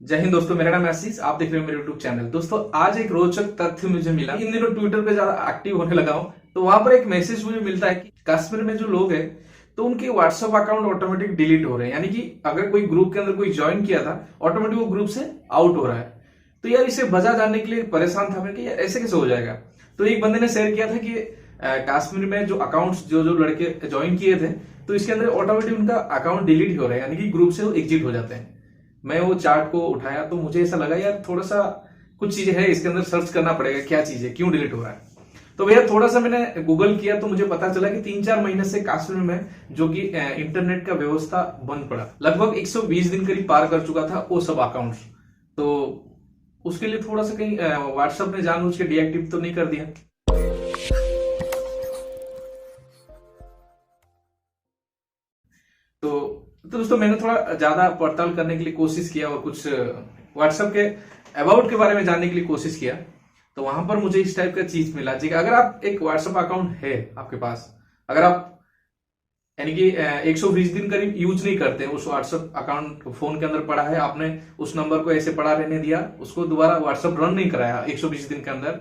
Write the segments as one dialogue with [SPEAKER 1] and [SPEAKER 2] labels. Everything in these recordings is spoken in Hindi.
[SPEAKER 1] जय हिंद दोस्तों, मेरा नाम आशीष। आप देख रहे हो मेरे यूट्यूब चैनल। दोस्तों, आज एक रोचक तथ्य मुझे मिला। इन दिनों ट्विटर पे ज्यादा एक्टिव होने लगा हूं, तो वहां पर एक मैसेज मुझे मिलता है कि कश्मीर में जो लोग हैं तो उनके व्हाट्सएप अकाउंट ऑटोमेटिक डिलीट हो रहे हैं। यानी कि अगर कोई ग्रुप के अंदर कोई ज्वाइन किया था, ऑटोमेटिक वो ग्रुप से आउट हो रहा है। तो यार, इसे वजह जानने के लिए परेशान था मैं कि यार ऐसे कैसे हो जाएगा। तो एक बंदे ने शेयर किया था कि कश्मीर में जो अकाउंट्स जो जो लड़के ज्वाइन किए थे, तो इसके अंदर ऑटोमेटिक उनका अकाउंट डिलीट हो रहा है, यानी कि ग्रुप से वो एग्जिट हो जाते हैं। मैं वो चार्ट को उठाया तो मुझे ऐसा लगा यार थोड़ा सा कुछ चीजें है इसके अंदर, सर्च करना पड़ेगा क्या चीज है, क्यों डिलीट हो रहा है। तो भैया थोड़ा सा मैंने गूगल किया तो मुझे पता चला कि 3-4 महीने से कश्मीर में जो कि इंटरनेट का व्यवस्था बंद पड़ा, लगभग 120 दिन करीब पार कर चुका था वो सब अकाउंट्स। तो उसके लिए थोड़ा सा कहीं व्हाट्सएप ने जानबूझ के डीएक्टिव तो नहीं कर दिया। तो दोस्तों, मैंने थोड़ा ज्यादा पड़ताल करने के लिए कोशिश किया और कुछ व्हाट्सएप के अबाउट के बारे में जानने के लिए कोशिश किया। तो वहां पर मुझे इस टाइप का चीज मिला जी, अगर आप एक व्हाट्सएप अकाउंट है आपके पास, अगर आप यानी कि 120 दिन करीब यूज नहीं करते, उस व्हाट्सएप अकाउंट फोन के अंदर पड़ा है, आपने उस नंबर को ऐसे पड़ा रहने दिया, उसको दोबारा व्हाट्सएप रन नहीं कराया 120 दिन के अंदर,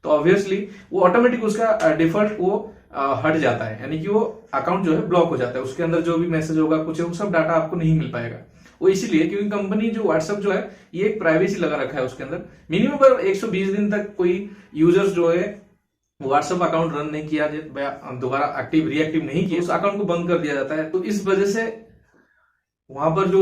[SPEAKER 1] तो ऑब्वियसली वो ऑटोमेटिक उसका डिफॉल्ट वो हट जाता है। यानी कि वो अकाउंट जो है ब्लॉक हो जाता है, उसके अंदर जो भी मैसेज होगा कुछ है वो सब डाटा आपको नहीं मिल पाएगा। वो इसीलिए क्योंकि कंपनी जो व्हाट्सएप जो है ये एक प्राइवेसी लगा रखा है उसके अंदर। मिनिमम पर 120 दिन तक कोई यूजर्स जो है व्हाट्सएप अकाउंट रन नहीं किया, दोबारा एक्टिव रिएक्टिव नहीं किया, उस अकाउंट को बंद कर दिया जाता है। तो इस वजह से वहां पर जो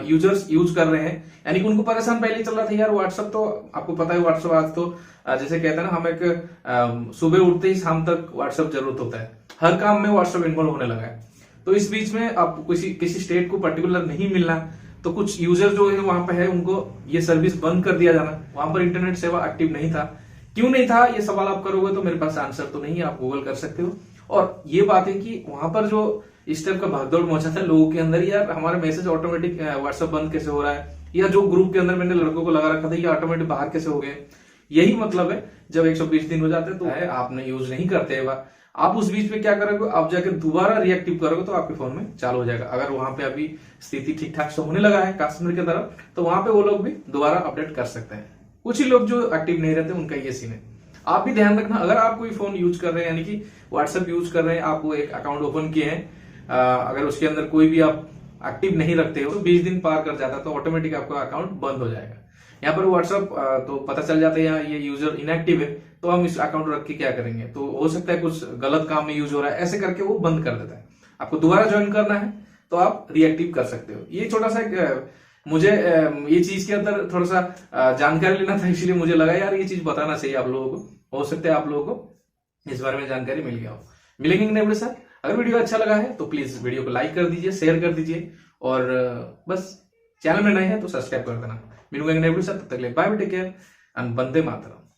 [SPEAKER 1] यूजर्स यूज कर रहे हैं, यानी कि उनको परेशान पहले चल रहा था यार व्हाट्सएप, तो आपको पता है व्हाट्सएप आज तो जैसे कहते हैं ना, हम एक सुबह उठते ही शाम तक व्हाट्सएप जरूरत होता है, हर काम में व्हाट्सएप इन्वॉल्व होने लगा है। तो इस बीच में अब किसी स्टेट को पर्टिकुलर नहीं मिलना, तो कुछ यूजर जो है वहां पे है उनको ये सर्विस बंद कर दिया जाना। वहां पर इंटरनेट सेवा एक्टिव नहीं था। क्यों नहीं था ये सवाल आप करोगे तो मेरे पास आंसर तो नहीं है, आप गूगल कर सकते हो। और ये बात है कि वहां पर जो इस टाइप का भागदौड़ मचा था लोगों के अंदर, यार हमारे मैसेज ऑटोमेटिक व्हाट्सएप बंद कैसे हो रहा है, या जो ग्रुप के अंदर मैंने लड़कों को लगा रखा था ये ऑटोमेटिक बाहर कैसे हो गए। यही मतलब है, जब 120 दिन हो जाते तो है आपने यूज नहीं करते हैं, आप उस बीच में क्या करोगे, आप जाकर दोबारा रिएक्टिव करोगे तो आपके फोन में चालू हो जाएगा। अगर वहां पे अभी स्थिति ठीक ठाक से होने लगा है कश्मीर की तरफ, तो वहां पे वो लोग भी दोबारा अपडेट कर सकते हैं। कुछ ही लोग जो एक्टिव नहीं रहते उनका ये सीन है। आप भी ध्यान रखना, अगर आप कोई फोन यूज कर रहे हैं, यानी कि व्हाट्सएप यूज कर रहे हैं, आप वो एक अकाउंट ओपन किए हैं, अगर उसके अंदर कोई भी आप एक्टिव नहीं रखते हो तो 20 दिन पार कर जाता तो ऑटोमेटिक आपका अकाउंट बंद हो जाएगा। यहाँ पर व्हाट्सएप तो पता चल जाता है यहाँ ये यूजर इनएक्टिव है, तो हम इस अकाउंट रख के क्या करेंगे, तो हो सकता है कुछ गलत काम में यूज हो रहा है, ऐसे करके वो बंद कर देता है। आपको दोबारा ज्वाइन करना है तो आप रिएक्टिव कर सकते हो। ये छोटा सा मुझे ये चीज के अंदर थोड़ा सा जानकारी लेना था, इसलिए मुझे लगा यार ये चीज बताना चाहिए आप लोगों को। हो सकता है आप लोगों को इस बारे में जानकारी मिल गया हो। मिलेंगे नए वीडियो साथ। अगर वीडियो अच्छा लगा है तो प्लीज वीडियो को लाइक कर दीजिए, शेयर कर दीजिए, और बस चैनल में नए हैं तो सब्सक्राइब कर देना। मिलूंगा नए वीडियो साथ, तब तक के लिए बाय, टेक केयर एंड वंदे मातरम।